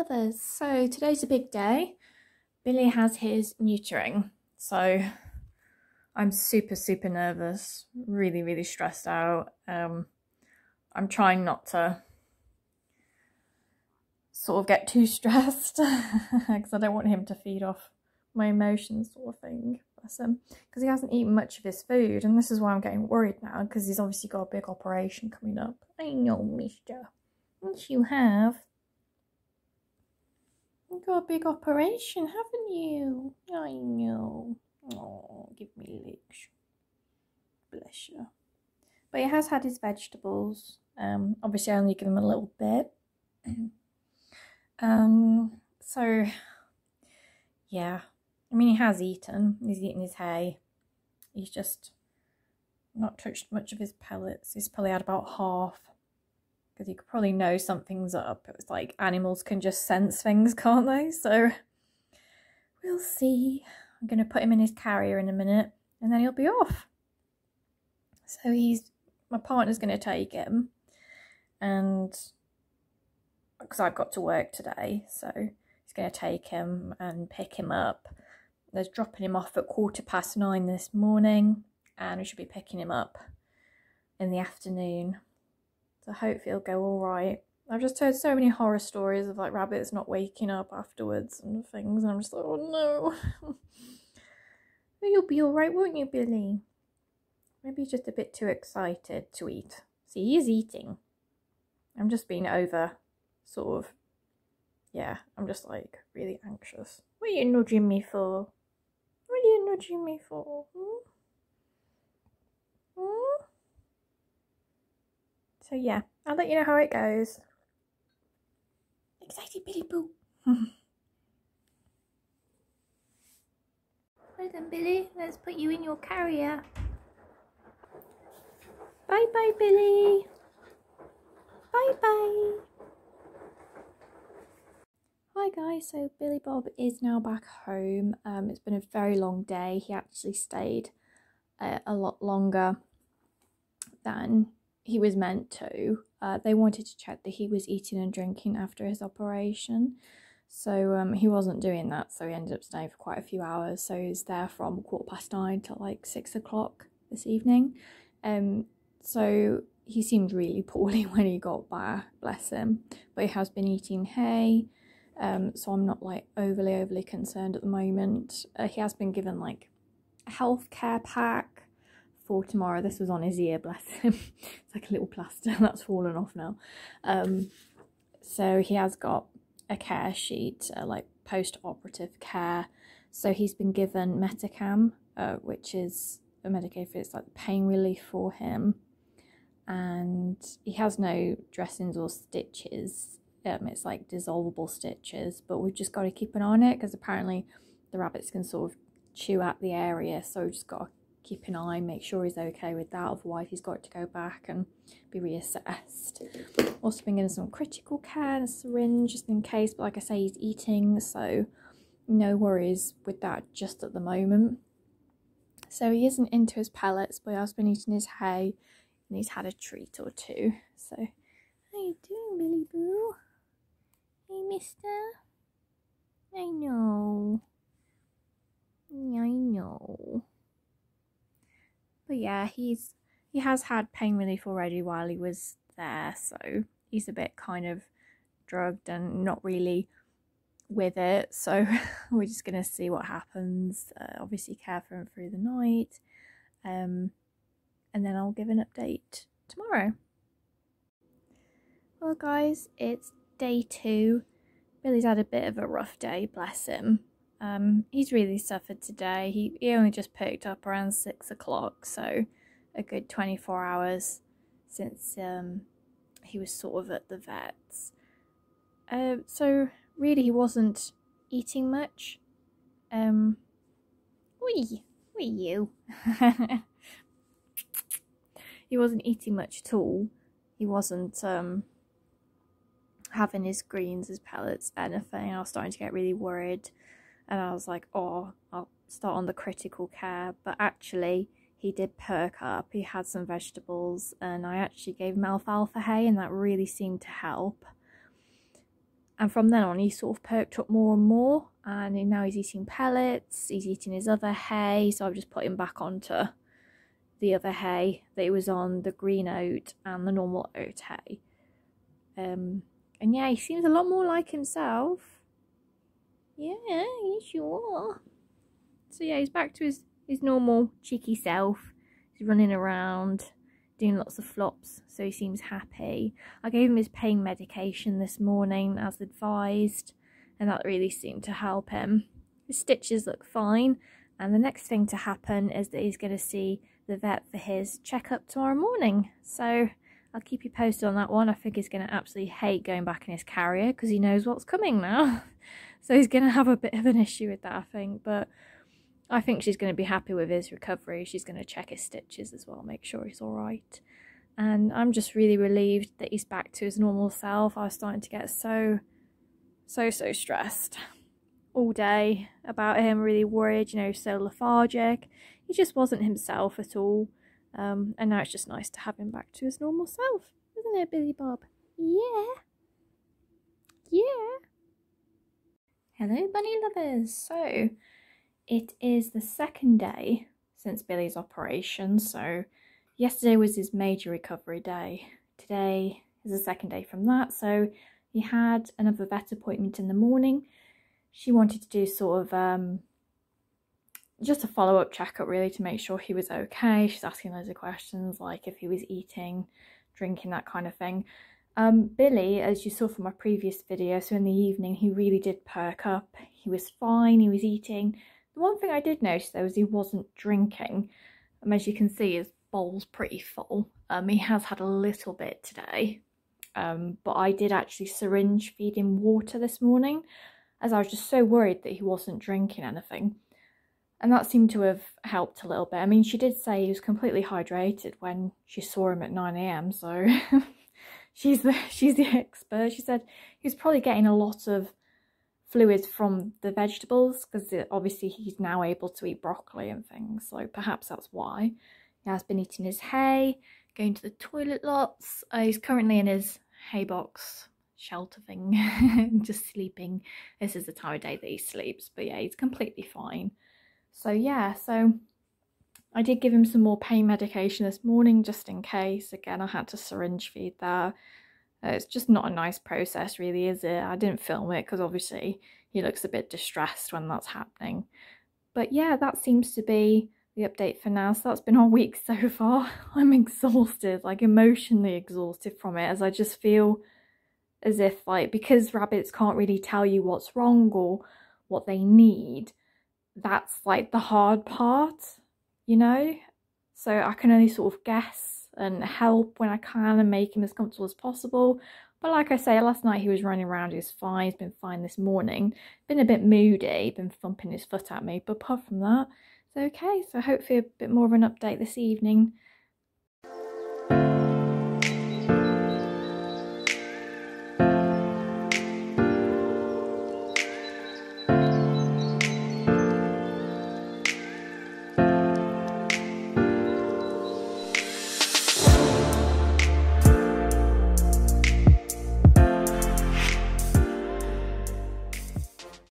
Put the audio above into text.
lovers, so today's a big day. Billy has his neutering, so I'm super nervous, really stressed out. I'm trying not to sort of get too stressed because I don't want him to feed off my emotions sort of thing. Because he hasn't eaten much of his food, and this is why I'm getting worried now, because he's obviously got a big operation coming up. I know, mister. Yes, you have. You've got a big operation, haven't you? I know. Oh, give me legs. Bless you. But he has had his vegetables. Obviously I only give him a little bit. So yeah. I mean, he has eaten. He's eaten his hay. He's just not touched much of his pellets. He's probably had about half. Because you could probably know something's up. It was like animals can just sense things, can't they? So we'll see. I'm going to put him in his carrier in a minute and then he'll be off. So my partner's going to take him, and because I've got to work today, so he's going to take him and pick him up. There's dropping him off at 9:15 this morning, and we should be picking him up in the afternoon. So hopefully it'll go all right. I've just heard so many horror stories of like rabbits not waking up afterwards and things, and I'm just like, oh no. But you'll be all right, won't you, Billy? Maybe he's just a bit too excited to eat. See, he is eating. I'm just being over, sort of, yeah, I'm just like really anxious. What are you nudging me for? What are you nudging me for? So yeah, I'll let you know how it goes. Excited Billy Boo. Well done, Billy. Let's put you in your carrier. Bye bye, Billy. Bye bye. Hi guys, so Billy Bob is now back home. It's been a very long day. He actually stayed a lot longer than he was meant to. They wanted to check that he was eating and drinking after his operation, so he wasn't doing that, so he ended up staying for quite a few hours. So he was there from 9:15 till like 6 o'clock this evening. So he seemed really poorly when he got back, bless him, but he has been eating hay, so I'm not like overly concerned at the moment. He has been given like a healthcare pack for tomorrow. This was on his ear, bless him. It's like a little plaster that's fallen off now. So he has got a care sheet, like post-operative care. So he's been given Metacam, which is a medication, it's like pain relief for him. And he has no dressings or stitches. It's like dissolvable stitches, but we've just got to keep an eye on it, because apparently the rabbits can sort of chew at the area, so we've just got to keep an eye, make sure he's okay with that, otherwise he's got to go back and be reassessed. Also been given some critical care, a syringe just in case, but like I say, he's eating, so no worries with that just at the moment. So he isn't into his pellets, but he has been eating his hay, and he's had a treat or two. So how you doing, Billy Boo? Hey, mister. I know. But yeah, he has had pain relief already while he was there, so he's a bit kind of drugged and not really with it. So we're just gonna see what happens. Obviously care for him through the night, and then I'll give an update tomorrow. Well guys, it's day 2. Billy's had a bit of a rough day, bless him. He's really suffered today. He only just picked up around 6 o'clock, so a good 24 hours since he was sort of at the vet's. So really he wasn't eating much. Wee you. He wasn't eating much at all. He wasn't having his greens, his pellets, anything. I was starting to get really worried, and I was like, oh, I'll start on the critical care. But actually he did perk up. He had some vegetables, and I actually gave him alfalfa hay, and that really seemed to help. And from then on, he sort of perked up more and more, and now he's eating pellets, he's eating his other hay, so I've just put him back onto the other hay that he was on, the green oat and the normal oat hay. And yeah, he seems a lot more like himself. Yeah, yes you are. So yeah, he's back to his normal cheeky self. He's running around, doing lots of flops, so he seems happy. I gave him his pain medication this morning as advised, and that really seemed to help him. His stitches look fine, and the next thing to happen is that he's going to see the vet for his checkup tomorrow morning. So I'll keep you posted on that one. I think he's going to absolutely hate going back in his carrier because he knows what's coming now. So he's going to have a bit of an issue with that, I think, but I think she's going to be happy with his recovery. She's going to check his stitches as well, make sure he's all right. And I'm just really relieved that he's back to his normal self. I was starting to get so stressed all day about him, really worried, you know, so lethargic. He just wasn't himself at all. And now it's just nice to have him back to his normal self, isn't it, Billy Bob? Yeah. Yeah. Hello, bunny lovers. So it is the second day since Billy's operation. So yesterday was his major recovery day. Today is the second day from that. So he had another vet appointment in the morning. She wanted to do sort of just a follow-up checkup really to make sure he was okay. She's asking loads of questions like if he was eating, drinking, that kind of thing. Billy, as you saw from my previous video, so in the evening he really did perk up. He was fine, he was eating. The one thing I did notice though was he wasn't drinking. As you can see, his bowl's pretty full. He has had a little bit today, but I did actually syringe feed him water this morning as I was just so worried that he wasn't drinking anything. And that seemed to have helped a little bit. I mean, she did say he was completely hydrated when she saw him at 9 AM, so she's the expert. She said he was probably getting a lot of fluids from the vegetables because obviously he's now able to eat broccoli and things, so perhaps that's why. He has been eating his hay, going to the toilet lots. He's currently in his hay box shelter thing, just sleeping. This is the time of day that he sleeps, but yeah, he's completely fine. So yeah, so I did give him some more pain medication this morning just in case. Again, I had to syringe feed that. It's just not a nice process really, is it? I didn't film it because obviously he looks a bit distressed when that's happening. But yeah, that seems to be the update for now. So that's been our week so far. I'm exhausted, like emotionally exhausted from it, as I just feel as if, like, because rabbits can't really tell you what's wrong or what they need, that's like the hard part, you know? So I can only sort of guess and help when I can and make him as comfortable as possible. But like I say, last night he was running around, he was fine, he's been fine this morning. Been a bit moody, been thumping his foot at me, but apart from that, it's okay. So hopefully a bit more of an update this evening